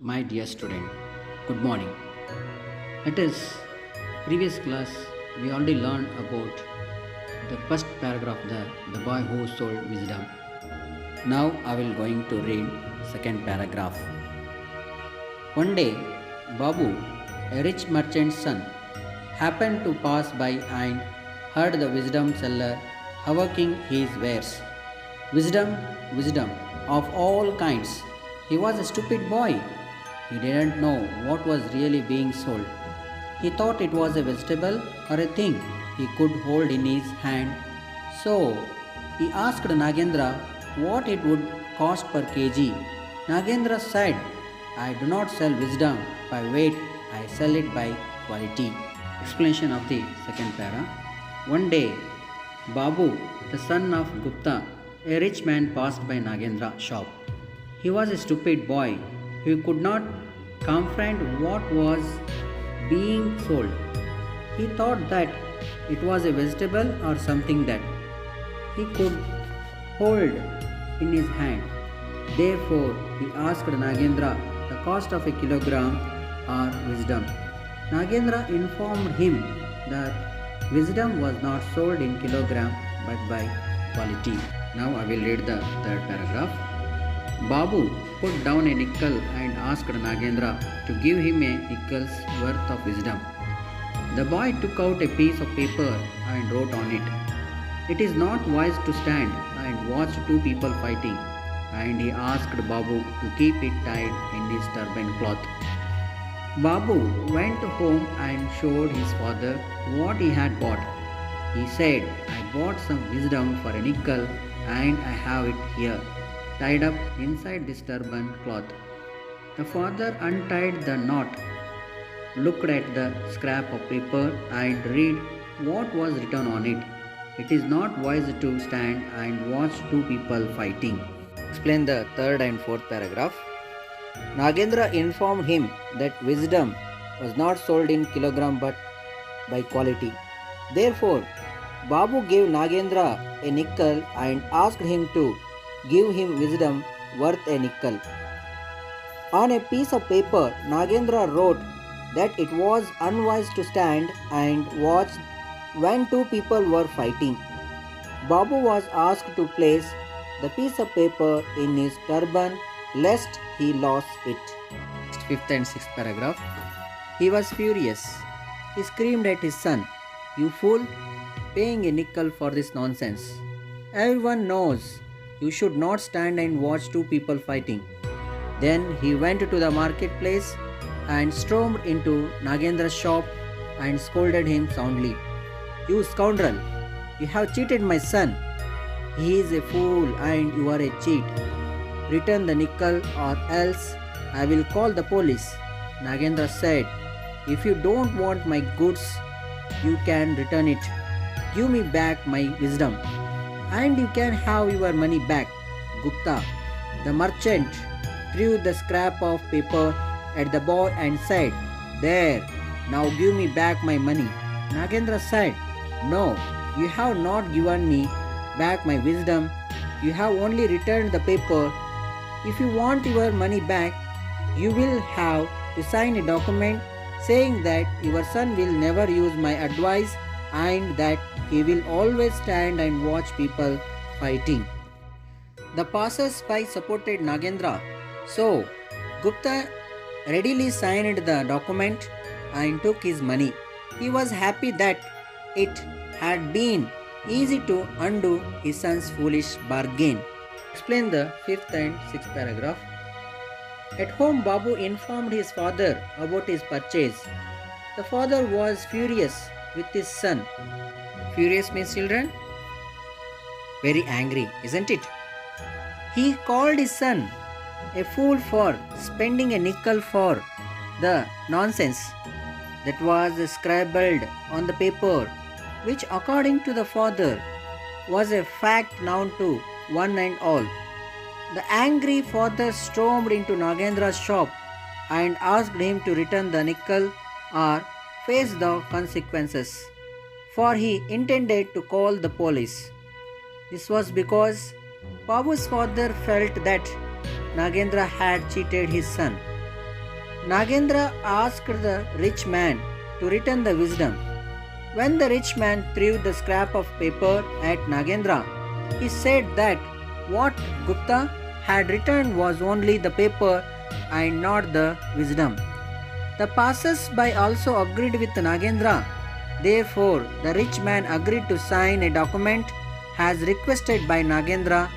My dear student, good morning. Let us previous class we already learned about the first paragraph the boy who sold wisdom. Now I will going to read second paragraph. One day Babu, a rich merchant's son, happened to pass by and heard the wisdom seller hawking his wares. Wisdom, wisdom of all kinds. He was a stupid boy. He didn't know what was really being sold. He thought it was a vegetable or a thing he could hold in his hand. So he asked Nagendra what it would cost per kg. Nagendra said, I do not sell wisdom by weight, I sell it by quality. Explanation of the second para. One day, Babu, the son of Gupta, a rich man, passed by Nagendra's shop. He was a stupid boy who could not comprehend what was being sold. He thought that it was a vegetable or something that he could hold in his hand. Therefore, he asked Nagendra the cost of a kilogram or wisdom. Nagendra informed him that wisdom was not sold in kilogram but by quality. Now I will read the third paragraph. Babu put down a nickel and asked Nagendra to give him a nickel's worth of wisdom. The boy took out a piece of paper and wrote on it, It is not wise to stand and watch two people fighting, and he asked Babu to keep it tied in his turban cloth. Babu went home and showed his father what he had bought. He said, I bought some wisdom for a nickel and I have it here, tied up inside this turban cloth. The father untied the knot, looked at the scrap of paper and read what was written on it. It is not wise to stand and watch two people fighting. Explain the third and fourth paragraph. Nagendra informed him that wisdom was not sold in kilogram but by quality. Therefore, Babu gave Nagendra a nickel and asked him to give him wisdom worth a nickel. On a piece of paper, Nagendra wrote that it was unwise to stand and watch when two people were fighting. Babu was asked to place the piece of paper in his turban lest he lost it. Fifth and sixth paragraph. He was furious. He screamed at his son, You fool, paying a nickel for this nonsense. Everyone knows you should not stand and watch two people fighting. Then he went to the marketplace and stormed into Nagendra's shop and scolded him soundly. You scoundrel, you have cheated my son. He is a fool and you are a cheat. Return the nickel or else I will call the police. Nagendra said, If you don't want my goods, you can return it. Give me back my wisdom, and you can have your money back. Gupta, the merchant, threw the scrap of paper at the boy and said, There, now give me back my money. Nagendra said, No, you have not given me back my wisdom. You have only returned the paper. If you want your money back, you will have to sign a document saying that your son will never use my advice and that he will always stand and watch people fighting. The passers-by supported Nagendra, so Gupta readily signed the document and took his money. He was happy that it had been easy to undo his son's foolish bargain. Explain the fifth and sixth paragraph. At home, Babu informed his father about his purchase. The father was furious with his son. Furious means children? Very angry, isn't it? He called his son a fool for spending a nickel for the nonsense that was scribbled on the paper, which according to the father was a fact known to one and all. The angry father stormed into Nagendra's shop and asked him to return the nickel or face the consequences, for he intended to call the police. This was because Babu's father felt that Nagendra had cheated his son. Nagendra asked the rich man to return the wisdom. When the rich man threw the scrap of paper at Nagendra, he said that what Gupta had returned was only the paper and not the wisdom. The passers-by also agreed with Nagendra. Therefore, the rich man agreed to sign a document as requested by Nagendra,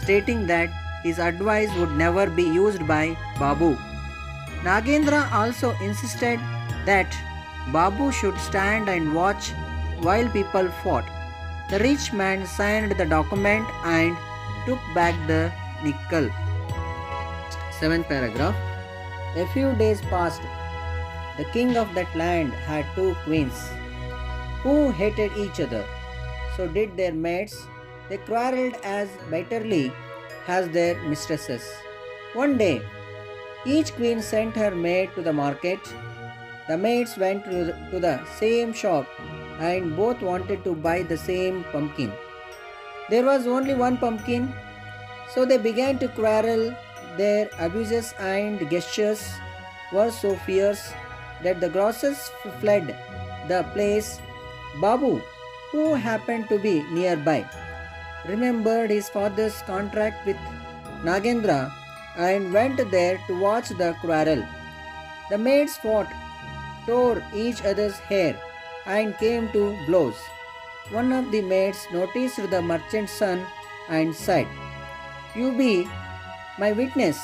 stating that his advice would never be used by Babu. Nagendra also insisted that Babu should stand and watch while people fought. The rich man signed the document and took back the nickel. Seventh paragraph. A few days passed. The king of that land had two queens who hated each other. So did their maids. They quarreled as bitterly as their mistresses. One day, each queen sent her maid to the market. The maids went to the same shop and both wanted to buy the same pumpkin. There was only one pumpkin, so they began to quarrel. Their abuses and gestures were so fierce that the grocers fled the place. Babu, who happened to be nearby, remembered his father's contract with Nagendra and went there to watch the quarrel. The maids fought, tore each other's hair, and came to blows. One of the maids noticed the merchant's son and said, "You be my witness.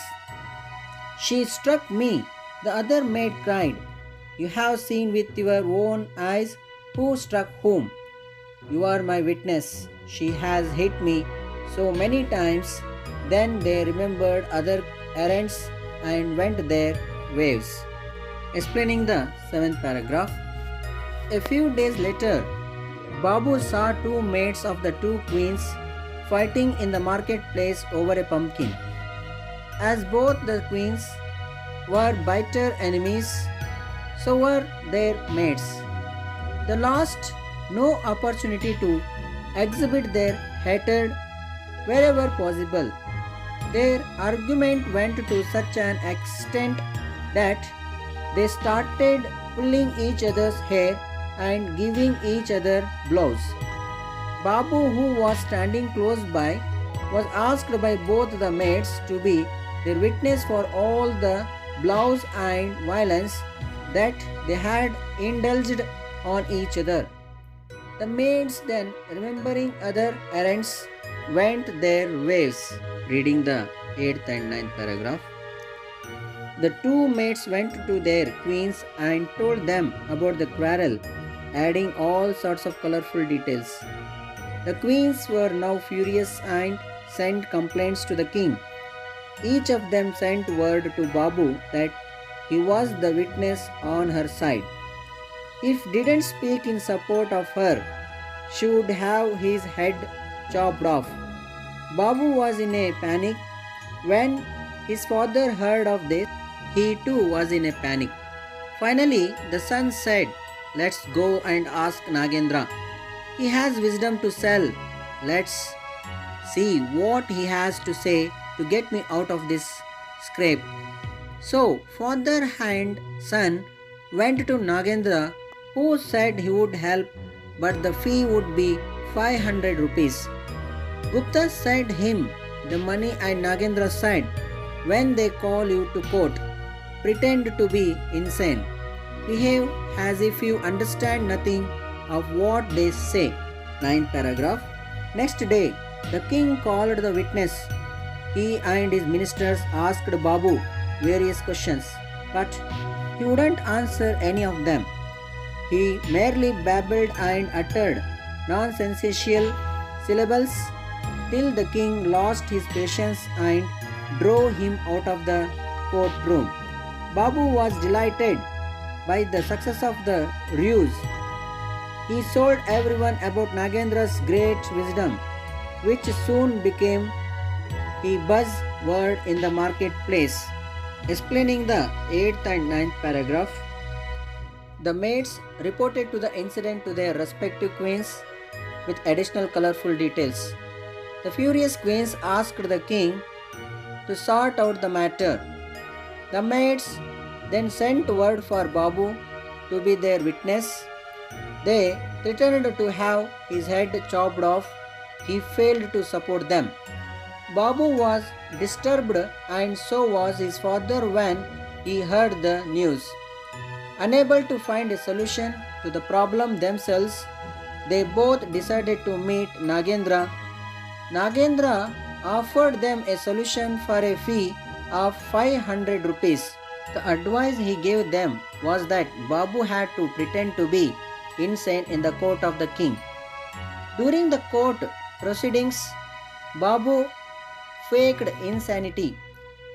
She struck me." The other maid cried, "You have seen with your own eyes who struck whom. You are my witness. She has hit me so many times." Then they remembered other errands and went their ways. Explaining the seventh paragraph. A few days later, Babu saw two maids of the two queens fighting in the marketplace over a pumpkin. As both the queens were bitter enemies, so were their maids. They lost no opportunity to exhibit their hatred wherever possible. Their argument went to such an extent that they started pulling each other's hair and giving each other blows. Babu, who was standing close by, was asked by both the maids to be their witness for all the blows and violence that they had indulged on each other. The maids then, remembering other errands, went their ways. Reading the 8th and 9th paragraph. The two maids went to their queens and told them about the quarrel, adding all sorts of colorful details. The queens were now furious and sent complaints to the king. Each of them sent word to Babu that he was the witness on her side. If didn't speak in support of her, she would have his head chopped off. Babu was in a panic. When his father heard of this, he too was in a panic. Finally, the son said, "Let's go and ask Nagendra. He has wisdom to sell. Let's see what he has to say to get me out of this scrape." So, father and son went to Nagendra, who said he would help, but the fee would be 500 rupees. Gupta said him the money, and Nagendra said, "When they call you to court, pretend to be insane. Behave as if you understand nothing of what they say." 9th paragraph. Next day, the king called the witness. He and his ministers asked Babu various questions, but he wouldn't answer any of them. He merely babbled and uttered nonsensical syllables till the king lost his patience and drove him out of the courtroom. Babu was delighted by the success of the ruse. He told everyone about Nagendra's great wisdom, which soon became a buzzword in the marketplace. Explaining the 8th and 9th paragraph. The maids reported to the incident to their respective queens with additional colorful details. The furious queens asked the king to sort out the matter. The maids then sent word for Babu to be their witness. They threatened to have his head chopped off. He failed to support them. Babu was disturbed, and so was his father when he heard the news. Unable to find a solution to the problem themselves, they both decided to meet Nagendra. Nagendra offered them a solution for a fee of 500 rupees. The advice he gave them was that Babu had to pretend to be insane in the court of the king. During the court proceedings, Babu faked insanity.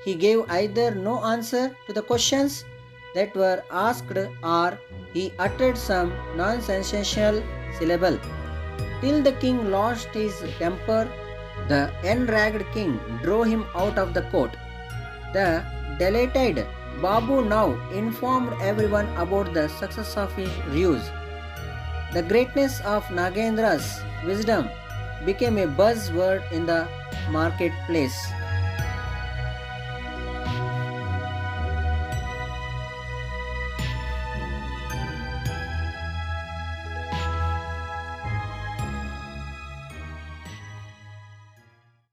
He gave either no answer to the questions that were asked or he uttered some nonsensical syllable. Till the king lost his temper, the enraged king drove him out of the court. The delighted Babu now informed everyone about the success of his ruse. The greatness of Nagendra's wisdom became a buzzword in the marketplace.